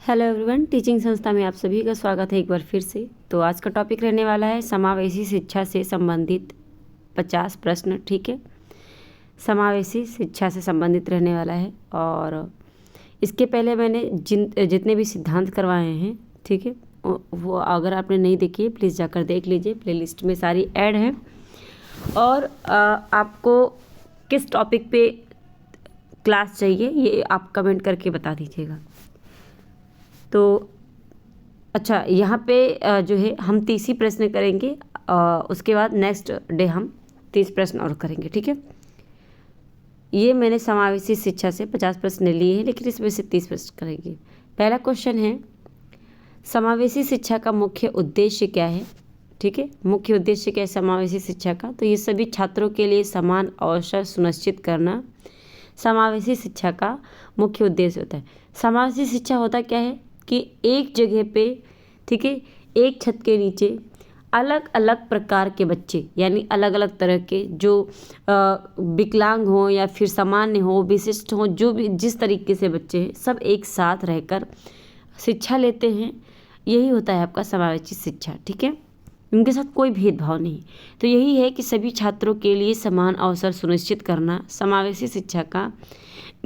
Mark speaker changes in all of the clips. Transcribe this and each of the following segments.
Speaker 1: Hello everyone, teaching संस्था में आप सभी का स्वागत है एक बार फिर से। तो आज का टॉपिक रहने वाला है समावेशी शिक्षा से संबंधित 50 प्रश्न। ठीक है, समावेशी शिक्षा से संबंधित रहने वाला है। और इसके पहले मैंने जितने भी सिद्धांत करवाए हैं, ठीक है, वो अगर आपने नहीं देखी है प्लीज़ जाकर देख लीजिए, प्लेलिस्ट में सारी ऐड है। और आपको किस टॉपिक पे क्लास चाहिए ये आप कमेंट करके बता दीजिएगा। तो अच्छा, यहाँ पे जो है हम 30 ही प्रश्न करेंगे, उसके बाद नेक्स्ट डे हम 30 प्रश्न और करेंगे। ठीक है, ये मैंने समावेशी शिक्षा से 50 प्रश्न लिए हैं, लेकिन इसमें से 30 प्रश्न करेंगे। पहला क्वेश्चन है, समावेशी शिक्षा का मुख्य उद्देश्य क्या है। ठीक है, मुख्य उद्देश्य क्या है समावेशी शिक्षा का? तो ये सभी छात्रों के लिए समान अवसर सुनिश्चित करना समावेशी शिक्षा का मुख्य उद्देश्य होता है। समावेशी शिक्षा होता क्या है कि एक जगह पे, ठीक है, एक छत के नीचे अलग अलग प्रकार के बच्चे, यानी अलग अलग तरह के जो विकलांग हों या फिर सामान्य हो, विशिष्ट हों, जो भी जिस तरीके से बच्चे हैं, सब एक साथ रहकर शिक्षा लेते हैं। यही होता है आपका समावेशी शिक्षा। ठीक है, उनके साथ कोई भेदभाव नहीं। तो यही है कि सभी छात्रों के लिए समान अवसर सुनिश्चित करना समावेशी शिक्षा का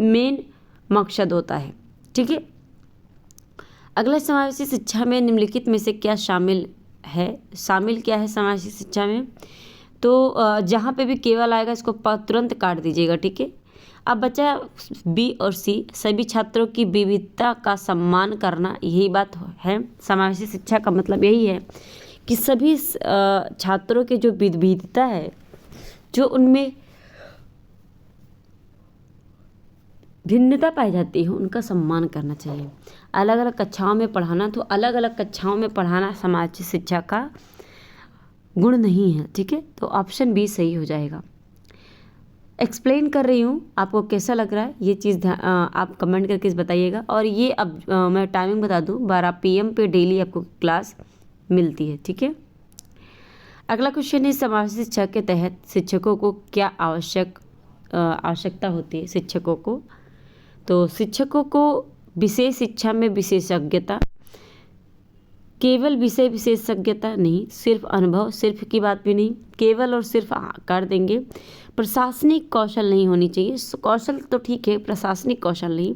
Speaker 1: मेन मकसद होता है। ठीक है, अगला, समावेशी शिक्षा में निम्नलिखित में से क्या शामिल है? शामिल क्या है समावेशी शिक्षा में? तो जहाँ पे भी केवल आएगा इसको तुरंत काट दीजिएगा। ठीक है, अब बचा बी और सी, सभी छात्रों की विविधता का सम्मान करना। यही बात है, समावेशी शिक्षा का मतलब यही है कि सभी छात्रों के जो विविधता है, जो उनमें भिन्नता पाई जाती है, उनका सम्मान करना चाहिए। अलग अलग कक्षाओं में पढ़ाना, तो अलग अलग कक्षाओं में पढ़ाना समावेशी शिक्षा का गुण नहीं है। ठीक है, तो ऑप्शन बी सही हो जाएगा। एक्सप्लेन कर रही हूँ, आपको कैसा लग रहा है ये चीज़ आप कमेंट करके बताइएगा। और ये अब मैं टाइमिंग बता दूँ, 12 PM पे डेली आपको क्लास मिलती है। ठीक है, अगला क्वेश्चन है, समावेशी शिक्षा के तहत शिक्षकों को क्या आवश्यकता होती है? शिक्षकों को, तो शिक्षकों को विशेष शिक्षा में विशेषज्ञता, केवल विषय विशेषज्ञता नहीं, सिर्फ अनुभव, सिर्फ की बात भी नहीं, केवल और सिर्फ कर देंगे। प्रशासनिक कौशल नहीं होनी चाहिए, कौशल तो ठीक है, प्रशासनिक कौशल नहीं।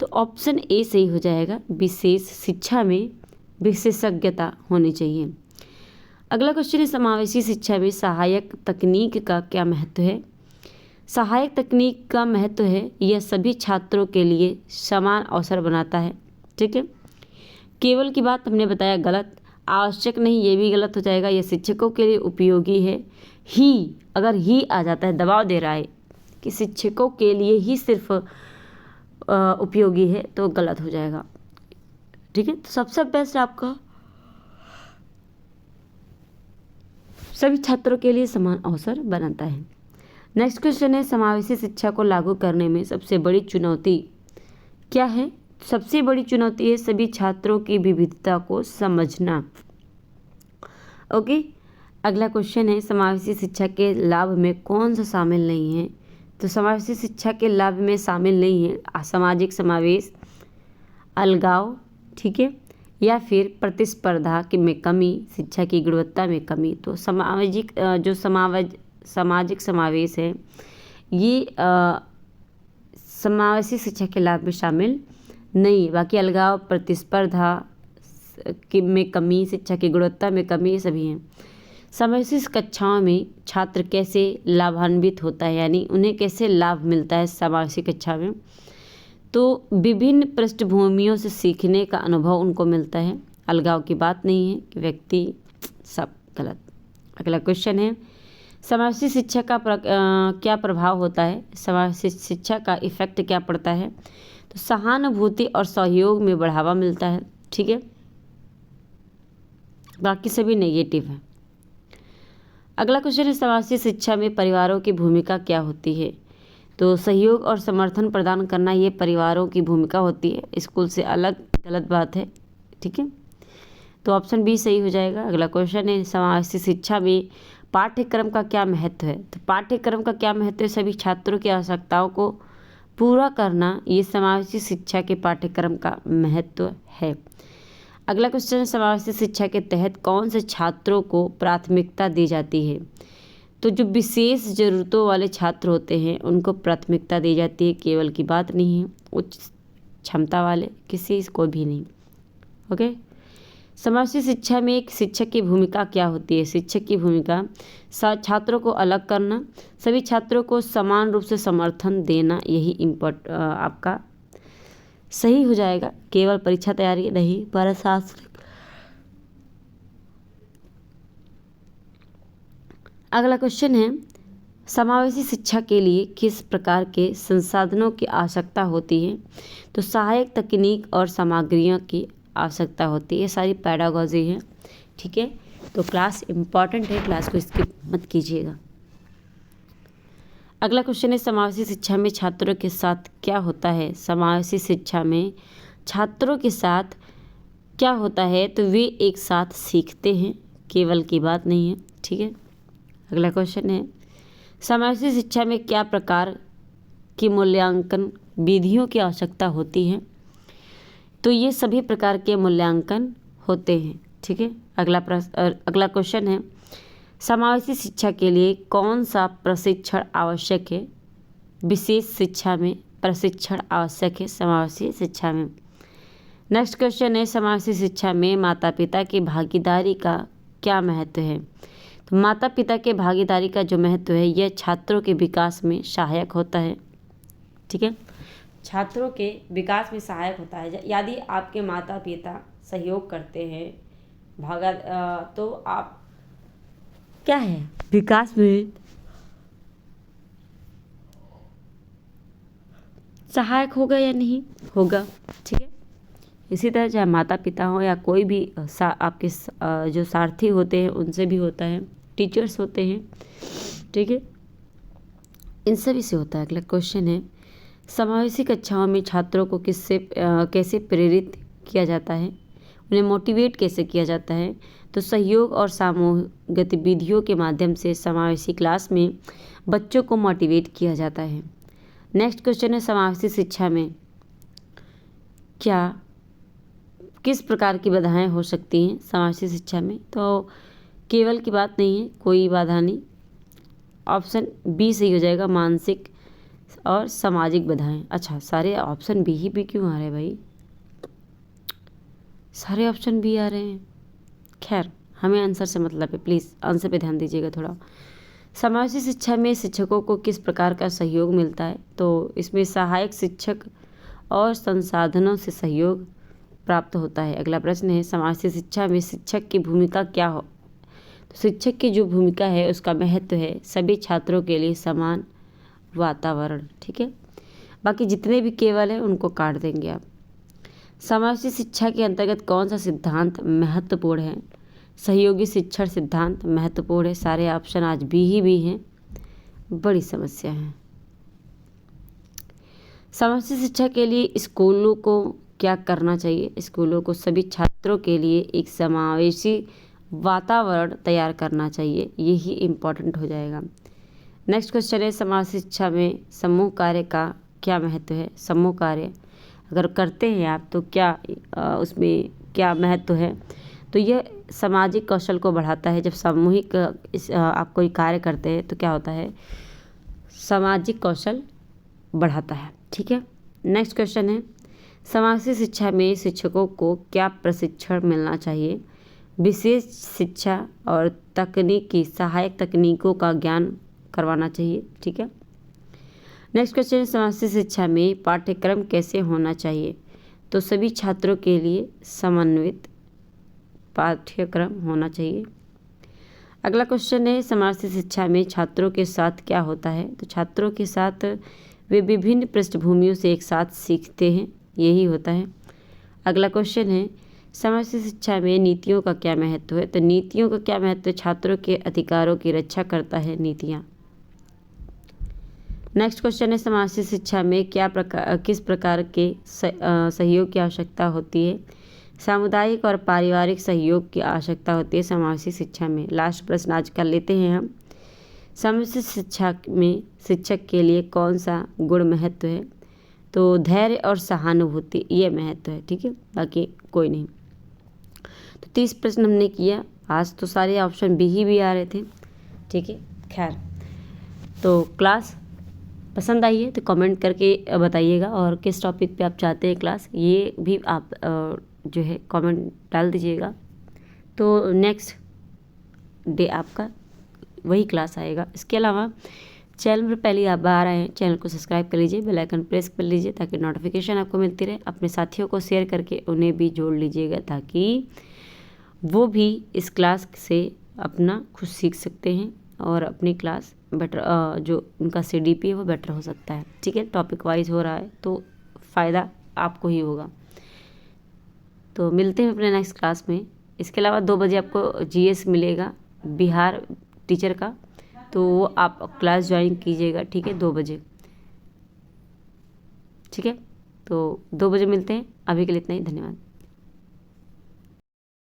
Speaker 1: तो ऑप्शन ए सही हो जाएगा, विशेष शिक्षा में विशेषज्ञता होनी चाहिए। अगला क्वेश्चन है, समावेशी शिक्षा में सहायक तकनीक का क्या महत्व है? सहायक तकनीक का महत्व है, यह सभी छात्रों के लिए समान अवसर बनाता है। ठीक है, केवल की बात हमने बताया गलत, आवश्यक नहीं ये भी गलत हो जाएगा। यह शिक्षकों के लिए उपयोगी है। ही, अगर ही आ जाता है, दबाव दे रहा है कि शिक्षकों के लिए ही सिर्फ उपयोगी है, तो गलत हो जाएगा। ठीक है, तो सबसे बेस्ट आपका सभी छात्रों के लिए समान अवसर बनाता है। नेक्स्ट क्वेश्चन है, समावेशी शिक्षा को लागू करने में सबसे बड़ी चुनौती क्या है? सबसे बड़ी चुनौती है सभी छात्रों की विविधता को समझना। ओके, अगला क्वेश्चन है, समावेशी शिक्षा के लाभ में कौन सा शामिल नहीं है? तो समावेशी शिक्षा के लाभ में शामिल नहीं है सामाजिक समावेश, अलगाव, ठीक है, या फिर प्रतिस्पर्धा में कमी, शिक्षा की गुणवत्ता में कमी। तो सामाजिक समावेश है, ये समावेशी शिक्षा के लाभ में शामिल नहीं। बाकी अलगाव, प्रतिस्पर्धा में कमी, शिक्षा की गुणवत्ता में कमी, ये सभी हैं। समावेशी कक्षाओं में छात्र कैसे लाभान्वित होता है, यानी उन्हें कैसे लाभ मिलता है समावेशी कक्षा में? तो विभिन्न पृष्ठभूमियों से सीखने का अनुभव उनको मिलता है। अलगाव की बात नहीं है कि व्यक्ति, सब गलत। अगला क्वेश्चन है, समावेशी शिक्षा का क्या प्रभाव होता है? समावेशी शिक्षा का इफेक्ट क्या पड़ता है? तो सहानुभूति और सहयोग में बढ़ावा मिलता है। ठीक है, बाकी सभी नेगेटिव है। अगला क्वेश्चन है, समावेशी शिक्षा में परिवारों की भूमिका क्या होती है? तो सहयोग और समर्थन प्रदान करना, ये परिवारों की भूमिका होती है, स्कूल से अलग, गलत बात है। ठीक है, तो ऑप्शन बी सही हो जाएगा। अगला क्वेश्चन है, समावेशी शिक्षा में पाठ्यक्रम का क्या महत्व है? तो पाठ्यक्रम का क्या महत्व है? सभी छात्रों की आवश्यकताओं को पूरा करना, ये समावेशी शिक्षा के पाठ्यक्रम का महत्व है। अगला क्वेश्चन है, समावेशी शिक्षा के तहत कौन से छात्रों को प्राथमिकता दी जाती है? तो जो विशेष ज़रूरतों वाले छात्र होते हैं उनको प्राथमिकता दी जाती है, केवल की बात नहीं है, उच्च क्षमता वाले किसी को भी नहीं। ओके। समावेशी शिक्षा में एक शिक्षक की भूमिका क्या होती है? शिक्षक की भूमिका छात्रों को अलग करना, सभी छात्रों को समान रूप से समर्थन देना, यही आपका सही हो जाएगा। केवल परीक्षा तैयारी नहीं, प्रशासनिक। अगला क्वेश्चन है, समावेशी शिक्षा के लिए किस प्रकार के संसाधनों की आवश्यकता होती है? तो सहायक तकनीक और सामग्रियों की आवश्यकता होती है। सारी पैडागॉजी है, ठीक है। तो क्लास इम्पॉर्टेंट है, क्लास को स्किप मत कीजिएगा। अगला क्वेश्चन है, समावेशी शिक्षा में छात्रों के साथ क्या होता है? समावेशी शिक्षा में छात्रों के साथ क्या होता है? तो वे एक साथ सीखते हैं, केवल की बात नहीं है, ठीक है। अगला क्वेश्चन है, समावेशी शिक्षा में क्या प्रकार की मूल्यांकन विधियों की आवश्यकता होती है? तो ये सभी प्रकार के मूल्यांकन होते हैं, ठीक है। अगला क्वेश्चन है, समावेशी शिक्षा के लिए कौन सा प्रशिक्षण आवश्यक है? विशेष शिक्षा में प्रशिक्षण आवश्यक है समावेशी शिक्षा में। नेक्स्ट क्वेश्चन है, समावेशी शिक्षा में माता पिता की भागीदारी का क्या महत्व है? तो माता पिता के भागीदारी का जो महत्व है, यह छात्रों के विकास में सहायक होता है, ठीक है। छात्रों के विकास में सहायक होता है। यदि आपके माता पिता सहयोग करते हैं तो आप क्या है, विकास में सहायक होगा या नहीं होगा, ठीक है। इसी तरह चाहे माता पिता हो या कोई भी आपके जो सारथी होते हैं उनसे भी होता है, टीचर्स होते हैं, ठीक है, इन सभी से होता है। अगला क्वेश्चन है, समावेशी कक्षाओं में छात्रों को कैसे प्रेरित किया जाता है? उन्हें मोटिवेट कैसे किया जाता है? तो सहयोग और सामूहिक गतिविधियों के माध्यम से समावेशी क्लास में बच्चों को मोटिवेट किया जाता है। नेक्स्ट क्वेश्चन है, समावेशी शिक्षा में किस प्रकार की बाधाएं हो सकती हैं? समावेशी शिक्षा में तो केवल की बात नहीं है, कोई बाधा नहीं। ऑप्शन बी सही हो जाएगा, मानसिक और सामाजिक बाधाएं। अच्छा, सारे ऑप्शन बी ही क्यों आ रहे हैं भाई? सारे ऑप्शन बी आ रहे हैं। खैर, हमें आंसर से मतलब है, प्लीज़ आंसर पे ध्यान दीजिएगा थोड़ा। समावेशी शिक्षा में शिक्षकों को किस प्रकार का सहयोग मिलता है? तो इसमें सहायक शिक्षक और संसाधनों से सहयोग प्राप्त होता है। अगला प्रश्न है, समावेशी शिक्षा में शिक्षक की भूमिका क्या हो? तो शिक्षक की जो भूमिका है उसका महत्व है सभी छात्रों के लिए समान वातावरण, ठीक है। बाकी जितने भी केवल है उनको काट देंगे आप। समावेशी शिक्षा के अंतर्गत कौन सा सिद्धांत महत्वपूर्ण है? सहयोगी शिक्षण सिद्धांत महत्वपूर्ण है। सारे ऑप्शन आज भी हैं, बड़ी समस्या है। समावेशी शिक्षा के लिए स्कूलों को क्या करना चाहिए? स्कूलों को सभी छात्रों के लिए एक समावेशी वातावरण तैयार करना चाहिए, यही इम्पोर्टेंट हो जाएगा। नेक्स्ट क्वेश्चन है, समावेशी शिक्षा में समूह कार्य का क्या महत्व है? समूह कार्य अगर करते हैं आप तो क्या उसमें क्या महत्व है? तो यह सामाजिक कौशल को बढ़ाता है। जब सामूहिक आप कोई कार्य करते हैं तो क्या होता है, सामाजिक कौशल बढ़ाता है, ठीक है। नेक्स्ट क्वेश्चन है, समावेशी शिक्षा में शिक्षकों को क्या प्रशिक्षण मिलना चाहिए? विशेष शिक्षा और तकनीकी सहायक तकनीकों का ज्ञान करवाना चाहिए, ठीक है। नेक्स्ट क्वेश्चन है, समावेशी शिक्षा में पाठ्यक्रम कैसे होना चाहिए? तो सभी छात्रों के लिए समन्वित पाठ्यक्रम होना चाहिए। अगला क्वेश्चन है, समावेशी शिक्षा में छात्रों के साथ क्या होता है? तो छात्रों के साथ वे विभिन्न पृष्ठभूमियों से एक साथ सीखते हैं, यही होता है। अगला क्वेश्चन है, समावेशी शिक्षा में नीतियों का क्या महत्व है? तो नीतियों का क्या महत्व है? छात्रों के अधिकारों की रक्षा करता है नीतियाँ। नेक्स्ट क्वेश्चन है, समावेशी शिक्षा में किस प्रकार के सहयोग की आवश्यकता होती है? सामुदायिक और पारिवारिक सहयोग की आवश्यकता होती है समावेशी शिक्षा में। लास्ट प्रश्न आज कर लेते हैं हम। समावेशी शिक्षा में शिक्षक के लिए कौन सा गुण महत्व है? तो धैर्य और सहानुभूति ये महत्व है, ठीक है, बाकी कोई नहीं। तो 30 प्रश्न हमने किया। आज तो सारे ऑप्शन बी ही भी आ रहे थे, ठीक है। खैर, तो क्लास पसंद आई है तो कमेंट करके बताइएगा, और किस टॉपिक पे आप चाहते हैं क्लास ये भी आप जो है कमेंट डाल दीजिएगा। तो नेक्स्ट डे आपका वही क्लास आएगा। इसके अलावा चैनल पर पहली आप बाहर आए हैं, चैनल को सब्सक्राइब कर लीजिए, बेल आइकन प्रेस कर लीजिए ताकि नोटिफिकेशन आपको मिलती रहे। अपने साथियों को शेयर करके उन्हें भी जोड़ लीजिएगा ताकि वो भी इस क्लास से अपना कुछ सीख सकते हैं और अपनी क्लास बेटर जो उनका CDP है वो बेटर हो सकता है, ठीक है। टॉपिक वाइज हो रहा है तो फ़ायदा आपको ही होगा। तो मिलते हैं अपने नेक्स्ट क्लास में। इसके अलावा 2 बजे आपको GS मिलेगा बिहार टीचर का, तो वो आप क्लास ज्वाइन कीजिएगा, ठीक है, 2 बजे, ठीक है। तो 2 बजे मिलते हैं। अभी के लिए इतना ही, धन्यवाद।